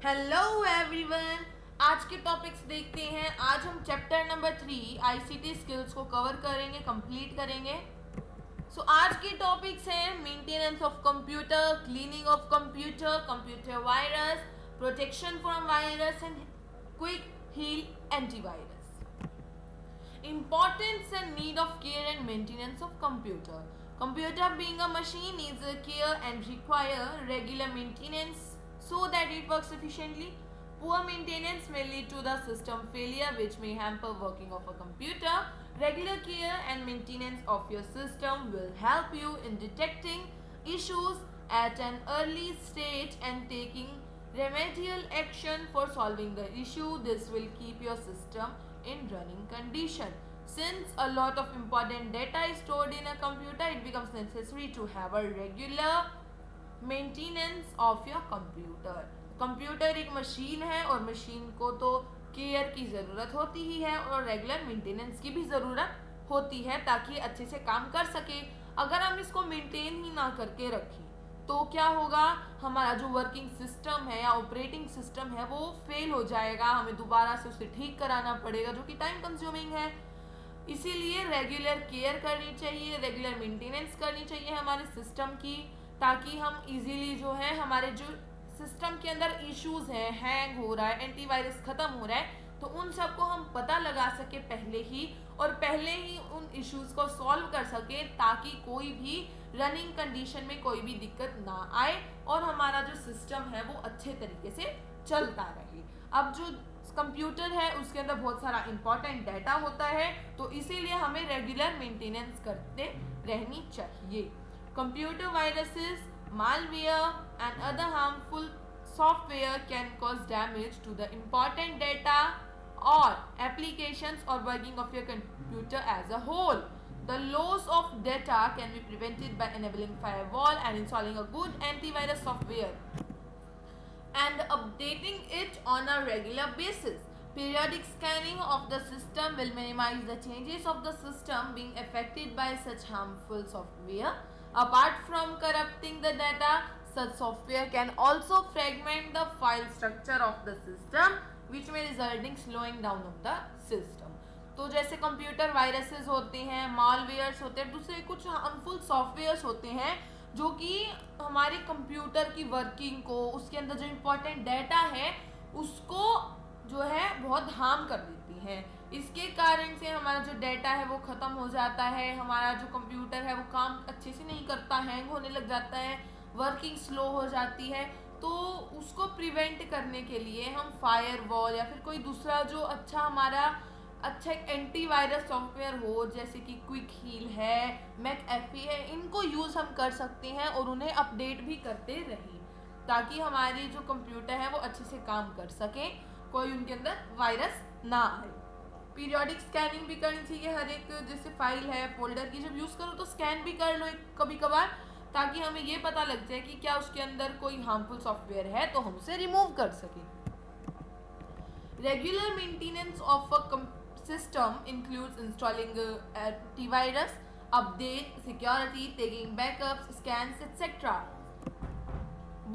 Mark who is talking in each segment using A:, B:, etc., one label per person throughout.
A: Hello everyone, आज के topics देखते हैं। आज हम चैप्टर नंबर 3 आईसीटी स्किल्स को कवर करेंगे, कंप्लीट करेंगे। आज के टॉपिक्स हैं maintenance of computer, cleaning of computer, computer virus, protection from virus and Quick Heal antivirus. Importance and need of care and maintenance of computer. Computer being a machine needs a care and require regular maintenance so that it works efficiently. Poor maintenance may lead to the system failure which may hamper working of a computer. Regular care and maintenance of your system will help you in detecting issues at an early stage and taking remedial action for solving the issue. This will keep your system in running condition. Since a lot of important data is stored in a computer, it becomes necessary to have a regular maintenance of your computer. Computer एक machine है और machine को तो care की ज़रूरत होती ही है और रेगुलर मेंटेनेंस की भी ज़रूरत होती है ताकि अच्छे से काम कर सके। अगर हम इसको मेंटेन ही ना करके रखें तो क्या होगा, हमारा जो वर्किंग सिस्टम है या ऑपरेटिंग सिस्टम है वो फेल हो जाएगा, हमें दोबारा से उसे ठीक कराना पड़ेगा जो कि टाइम कंज्यूमिंग है। इसीलिए रेगुलर केयर करनी चाहिए, रेगुलर मेंटेनेंस करनी चाहिए हमारे सिस्टम की, ताकि हम इजीली जो है हमारे जो सिस्टम के अंदर इश्यूज हैं, हैंग हो रहा है, एंटीवायरस खत्म हो रहा है, तो उन सबको हम पता लगा सके पहले ही और पहले ही उन इश्यूज को सॉल्व कर सके ताकि कोई भी रनिंग कंडीशन में कोई भी दिक्कत ना आए और हमारा जो सिस्टम है वो अच्छे तरीके से चलता रहे। अब जो कंप्यूटर है उसके अंदर बहुत सारा इंपॉर्टेंट डाटा होता है तो इसीलिए हमें रेगुलर मेंटेनेंस करते रहनी चाहिए। Computer viruses, malware and other harmful software can cause damage to the important data or applications or working of your computer as a whole. The loss of data can be prevented by enabling firewall and installing a good antivirus software and updating it on a regular basis. Periodic scanning of the system will minimize the changes of the system being affected by such harmful software. Apart from corrupting the data, such software can also fragment the file structure of the system, which may result in slowing down of the system. तो जैसे computer viruses होते हैं, malwares होते हैं, दूसरे कुछ harmful softwares होते हैं जो कि हमारे कंप्यूटर की वर्किंग को, उसके अंदर जो इम्पोर्टेंट डाटा है उसको जो है बहुत हार्म कर देती हैं। इसके कारण से हमारा जो डाटा है वो ख़त्म हो जाता है, हमारा जो कंप्यूटर है वो काम अच्छे से नहीं करता, हैंग होने लग जाता है, वर्किंग स्लो हो जाती है। तो उसको प्रिवेंट करने के लिए हम फायरवॉल या फिर कोई दूसरा जो अच्छा एक एंटीवायरस सॉफ्टवेयर हो जैसे कि क्विक हील है, मैकएफी है, इनको यूज़ हम कर सकते हैं और उन्हें अपडेट भी करते रहें ताकि हमारी जो कंप्यूटर है वो अच्छे से काम कर सकें, कोई उनके अंदर वायरस ना आए। पीरियोडिक स्कैनिंग भी करनी चाहिए, हर एक जैसे फाइल है, फोल्डर की जब यूज़ करो तो स्कैन भी कर लो कभी कभार ताकि हमें ये पता लग जाए कि क्या उसके अंदर कोई हार्मफुल सॉफ्टवेयर है तो हम उसे रिमूव कर सकें। Regular maintenance of a system includes installing antivirus, update, security, taking backups, scans, etc.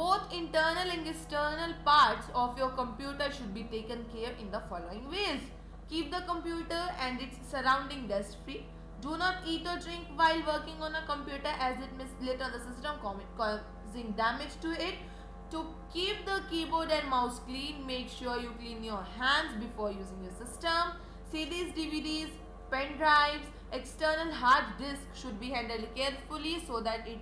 A: Both internal and external parts of your computer should be taken care in the following ways. Keep the computer and its surrounding dust free. Do not eat or drink while working on a computer as it may litter the system, causing damage to it. To keep the keyboard and mouse clean, make sure you clean your hands before using your system. CDs, DVDs, pen drives, external hard disk should be handled carefully so that it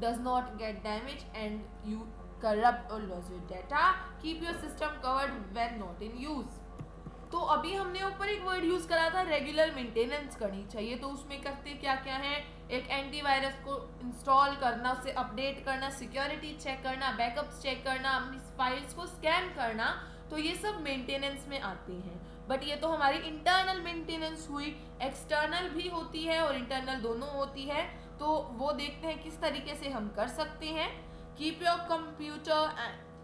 A: does not get damaged and you corrupt or lose your data. Keep your system covered when not in use. तो अभी हमने ऊपर एक word use करा था, regular maintenance करनी चाहिए। तो उसमें करते क्या क्या है, एक एंटीवायरस को इंस्टॉल करना, उसे अपडेट करना, सिक्योरिटी चेक करना, बैकअप्स चेक करना, अपनी फाइल्स को स्कैन करना, तो ये सब मेंटेनेंस में आते हैं। बट ये तो हमारी इंटरनल मेंटेनेंस हुई, एक्सटर्नल भी होती है और इंटरनल दोनों होती है। तो वो देखते हैं किस तरीके से हम कर सकते हैं। Keep your computer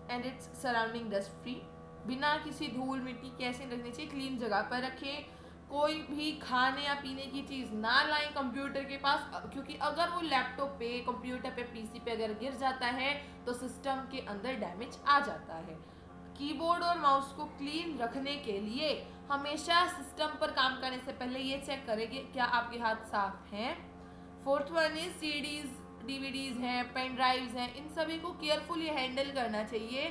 A: and its surrounding dust free, बिना किसी धूल मिट्टी कैसे रखनी चाहिए, क्लीन जगह पर रखें। कोई भी खाने या पीने की चीज़ ना लाएं कंप्यूटर के पास, क्योंकि अगर वो लैपटॉप पे, कंप्यूटर पे, पीसी पे अगर गिर जाता है तो सिस्टम के अंदर डैमेज आ जाता है। कीबोर्ड और माउस को क्लीन रखने के लिए हमेशा सिस्टम पर काम करने से पहले ये चेक करेंगे क्या आपके हाथ साफ हैं। Fourth one is CDs, DVDs हैं, पेन ड्राइव्स हैं, इन सभी को केयरफुली हैंडल करना चाहिए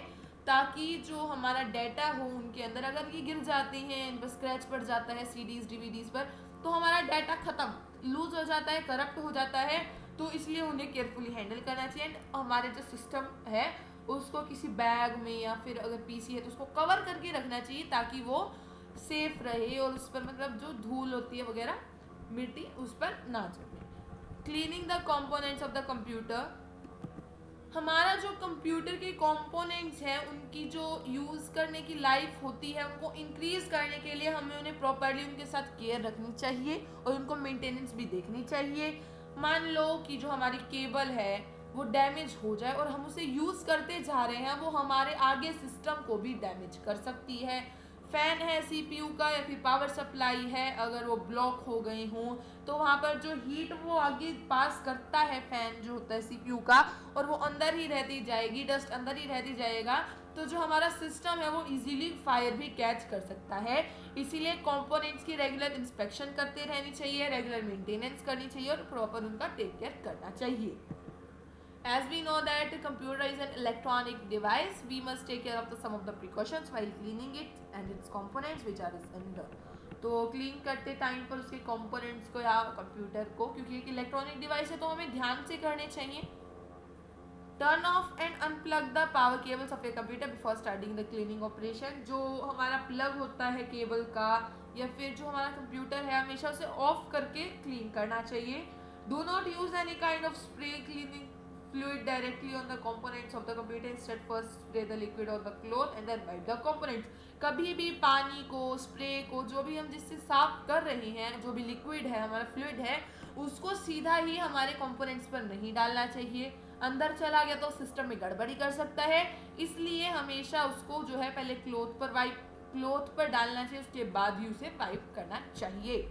A: ताकि जो हमारा डाटा हो उनके अंदर अगर ये गिर जाते हैं, इन पर स्क्रैच पड़ जाता है सीडीज डीवीडीज पर, तो हमारा डाटा खत्म, लूज हो जाता है, करप्ट हो जाता है। तो इसलिए उन्हें केयरफुली हैंडल करना चाहिए। एंड हमारे जो सिस्टम है उसको किसी बैग में या फिर अगर पीसी है तो उसको कवर करके रखना चाहिए ताकि वो सेफ रहे और उस पर मतलब जो धूल होती है वगैरह, मिट्टी उस पर ना जमे। Cleaning the components of the computer, हमारा जो कंप्यूटर के कंपोनेंट्स हैं उनकी जो यूज़ करने की लाइफ होती है उनको इंक्रीज करने के लिए हमें उन्हें प्रॉपर्ली उनके साथ केयर रखनी चाहिए और उनको मेंटेनेंस भी देखनी चाहिए। मान लो कि जो हमारी केबल है वो डैमेज हो जाए और हम उसे यूज़ करते जा रहे हैं, वो हमारे आगे सिस्टम को भी डैमेज कर सकती है। फैन है सीपीयू का या फिर पावर सप्लाई है, अगर वो ब्लॉक हो गए हों तो वहाँ पर जो हीट वो आगे पास करता है फैन जो होता है सीपीयू का, और वो अंदर ही रहती जाएगी, डस्ट अंदर ही रहती जाएगा, तो जो हमारा सिस्टम है वो इजीली फायर भी कैच कर सकता है। इसीलिए कंपोनेंट्स की रेगुलर इंस्पेक्शन करते रहनी चाहिए, रेगुलर मेंटेनेंस करनी चाहिए और प्रॉपर उनका टेक केयर करना चाहिए। As we know that computer is an electronic device, we must take care of some of the precautions while cleaning it and its components which are under. तो clean करते time पर उसके components को या computer को, क्योंकि एक electronic device है तो हमें ध्यान से करने चाहिए। Turn off and unplug the power cables of a computer before starting the cleaning operation. जो हमारा प्लग होता है केबल का या फिर जो हमारा कंप्यूटर है हमेशा उसे ऑफ करके क्लीन करना चाहिए। Do not use any kind of spray cleaning fluid directly on the components of the computer. Instead first spray the liquid on the cloth and then wipe the components. कभी भी पानी को, spray को, जो भी हम जिससे साफ कर रहे हैं, जो भी लिक्विड है हमारा फ्लूइड है, उसको सीधा ही हमारे कंपोनेंट्स पर नहीं डालना चाहिए। अंदर चला गया तो सिस्टम में गड़बड़ी कर सकता है, इसलिए हमेशा उसको जो है पहले क्लोथ पर डालना चाहिए, उसके बाद ही उसे वाइप करना चाहिए।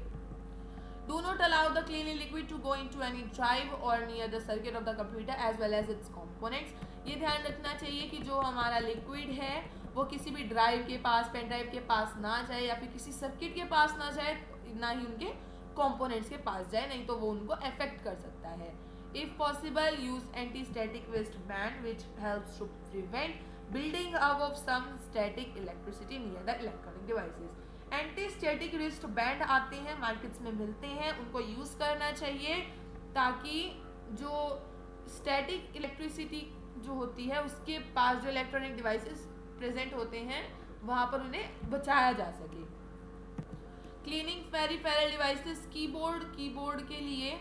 A: Do not allow the cleaning liquid to go into any drive or near the circuit of the computer as well as its components. ये ध्यान रखना चाहिए कि जो हमारा लिक्विड है वो किसी भी ड्राइव के पास, पेन ड्राइव के पास ना जाए या फिर किसी सर्किट के पास ना जाए, ना ही उनके कंपोनेंट्स के पास जाए, नहीं तो वो उनको अफेक्ट कर सकता है। If possible, use anti-static wristband which helps to prevent building up of some static electricity near the electronic devices. Anti static wrist band आते हैं, मार्केट्स में मिलते हैं, उनको यूज़ करना चाहिए ताकि जो स्टैटिक इलेक्ट्रिसिटी जो होती है उसके पास जो इलेक्ट्रॉनिक डिवाइसेस प्रेजेंट होते हैं वहाँ पर उन्हें बचाया जा सके। क्लीनिंग पेरिफेरल डिवाइसेस, कीबोर्ड के लिए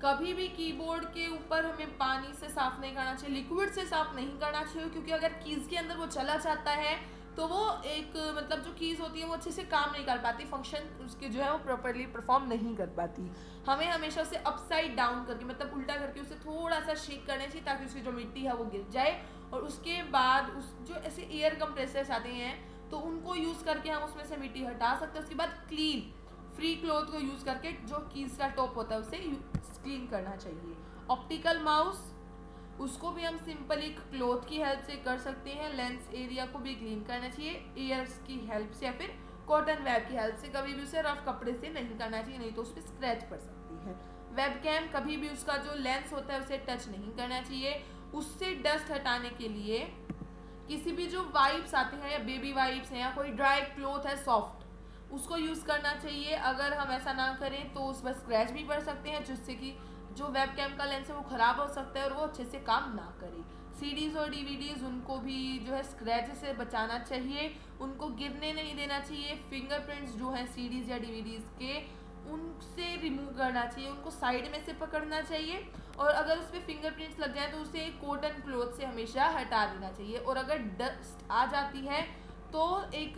A: कभी भी कीबोर्ड के ऊपर हमें पानी से साफ नहीं करना चाहिए, लिक्विड से साफ नहीं करना चाहिए, क्योंकि अगर कीज़ के अंदर वो चला जाता है तो वो एक मतलब जो कीज़ होती है वो अच्छे से काम नहीं कर पाती, फंक्शन उसके जो है वो प्रॉपर्ली परफॉर्म नहीं कर पाती। हमें हमेशा उसे अपसाइड डाउन करके मतलब उल्टा करके उसे थोड़ा सा शेक करना चाहिए ताकि उसकी जो मिट्टी है वो गिर जाए, और उसके बाद उस जो ऐसे एयर कंप्रेसर्स आते हैं तो उनको यूज़ करके हम उसमें से मिट्टी हटा सकते हैं। उसके बाद क्लीन फ्री क्लॉथ को यूज़ करके जो कीज़ का टॉप होता है उसे क्लीन करना चाहिए। ऑप्टिकल माउस, उसको भी हम सिंपली क्लॉथ की हेल्प से कर सकते हैं। लेंस एरिया को भी क्लीन करना चाहिए एयर्स की हेल्प से या फिर कॉटन वेब की हेल्प से, कभी भी उसे रफ कपड़े से नहीं करना चाहिए, नहीं तो उस पर स्क्रैच पड़ सकती है। वेबकैम, कभी भी उसका जो लेंस होता है उसे टच नहीं करना चाहिए। उससे डस्ट हटाने के लिए किसी भी जो वाइप्स आते हैं या बेबी वाइप्स हैं या कोई ड्राई क्लॉथ है सॉफ्ट, उसको यूज़ करना चाहिए। अगर हम ऐसा ना करें तो उस पर स्क्रैच भी पड़ सकते हैं जिससे कि जो वेबकैम का लेंस है वो ख़राब हो सकता है और वो अच्छे से काम ना करे। सीडीज़ और डीवीडीज़, उनको भी जो है स्क्रैच से बचाना चाहिए, उनको गिरने नहीं देना चाहिए। फिंगरप्रिंट्स जो हैं सीडीज़ या डीवीडीज़ के, उनसे रिमूव करना चाहिए, उनको साइड में से पकड़ना चाहिए, और अगर उस पर फिंगरप्रिंट्स लग जाए तो उसे कॉटन क्लॉथ से हमेशा हटा देना चाहिए। और अगर डस्ट आ जाती है तो एक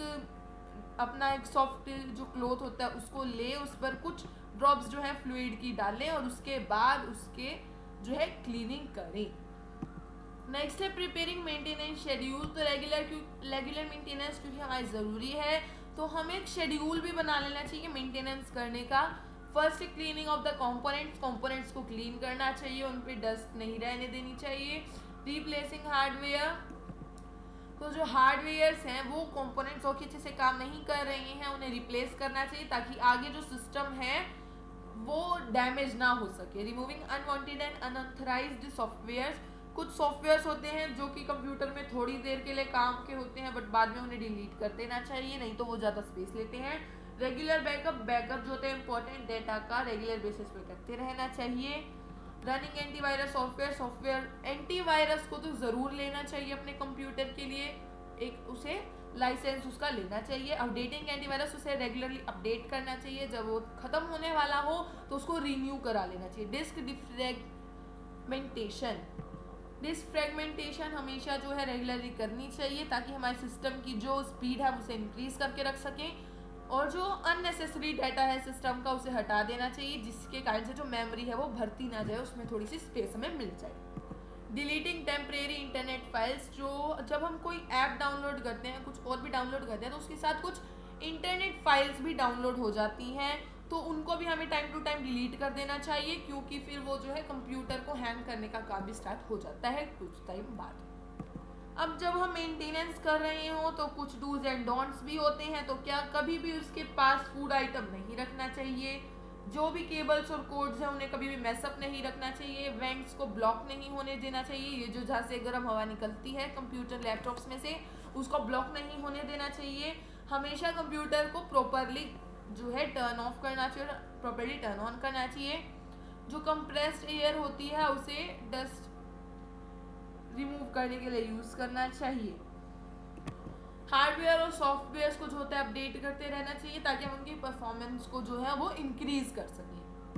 A: अपना एक सॉफ्ट जो क्लॉथ होता है उसको ले, उस पर कुछ ड्रॉप्स जो है फ्लूइड की डालें और उसके बाद उसके जो है क्लीनिंग करें। नेक्स्ट है प्रिपेयरिंग मेंटेनेंस शेड्यूल। तो रेगुलर मेंटेनेंस क्योंकि हमारी ज़रूरी है तो हमें एक शेड्यूल भी बना लेना चाहिए मेंटेनेंस करने का। First cleaning of the components को क्लीन करना चाहिए, उन पर डस्ट नहीं रहने देनी चाहिए। रिप्लेसिंग हार्डवेयर, तो तो जो हार्डवेयर्स हैं वो कंपोनेंट्स और अच्छे से काम नहीं कर रहे हैं, उन्हें रिप्लेस करना चाहिए ताकि आगे जो सिस्टम है वो डैमेज ना हो सके। Removing unwanted and unauthorised softwares, कुछ सॉफ्टवेयर्स होते हैं जो कि कंप्यूटर में थोड़ी देर के लिए काम के होते हैं बट बाद में उन्हें डिलीट कर देना चाहिए, नहीं तो वो ज़्यादा स्पेस लेते हैं। रेगुलर बैकअप जो होते हैं इंपॉर्टेंट डेटा का रेगुलर बेसिस पे करते रहना चाहिए। रनिंग एंटीवायरस सॉफ्टवेयर एंटीवायरस को तो ज़रूर लेना चाहिए अपने कंप्यूटर के लिए, एक उसे लाइसेंस उसका लेना चाहिए। अपडेटिंग एंटीवायरस, उसे रेगुलरली अपडेट करना चाहिए, जब वो ख़त्म होने वाला हो तो उसको रिन्यू करा लेना चाहिए। डिस्क फ्रेगमेंटेशन हमेशा जो है रेगुलरली करनी चाहिए ताकि हमारे सिस्टम की जो स्पीड है उसे इंक्रीज करके रख सकें, और जो अननेसेसरी डाटा है सिस्टम का उसे हटा देना चाहिए जिसके कारण से जो मेमोरी है वो भरती ना जाए, उसमें थोड़ी सी स्पेस हमें मिल जाए। डिलीटिंग टेम्परेरी इंटरनेट फाइल्स, जो जब हम कोई ऐप डाउनलोड करते हैं, कुछ और भी डाउनलोड करते हैं तो उसके साथ कुछ इंटरनेट फाइल्स भी डाउनलोड हो जाती हैं, तो उनको भी हमें टाइम टू टाइम डिलीट कर देना चाहिए क्योंकि फिर वो जो है कंप्यूटर को हैंग करने का काम भी स्टार्ट हो जाता है कुछ टाइम बाद। अब जब हम मेंटेनेंस कर रहे हो तो कुछ डूज एंड डोंट्स भी होते हैं, तो क्या कभी भी उसके पास फूड आइटम नहीं रखना चाहिए, जो भी केबल्स और कोड्स हैं उन्हें कभी भी मैसअप नहीं रखना चाहिए, वेंट्स को ब्लॉक नहीं होने देना चाहिए, ये जो जहाँ से गर्म हवा निकलती है कंप्यूटर लैपटॉप्स में से उसको ब्लॉक नहीं होने देना चाहिए। हमेशा कंप्यूटर को प्रॉपरली जो है टर्न ऑफ करना चाहिए, प्रॉपरली टर्न ऑन करना चाहिए। जो कंप्रेस्ड एयर होती है उसे डस्ट रिमूव करने के लिए यूज़ करना चाहिए। हार्डवेयर और सॉफ्टवेयर को जो होता है अपडेट करते रहना चाहिए ताकि हम उनकी परफॉर्मेंस को जो है वो इंक्रीज कर सकें।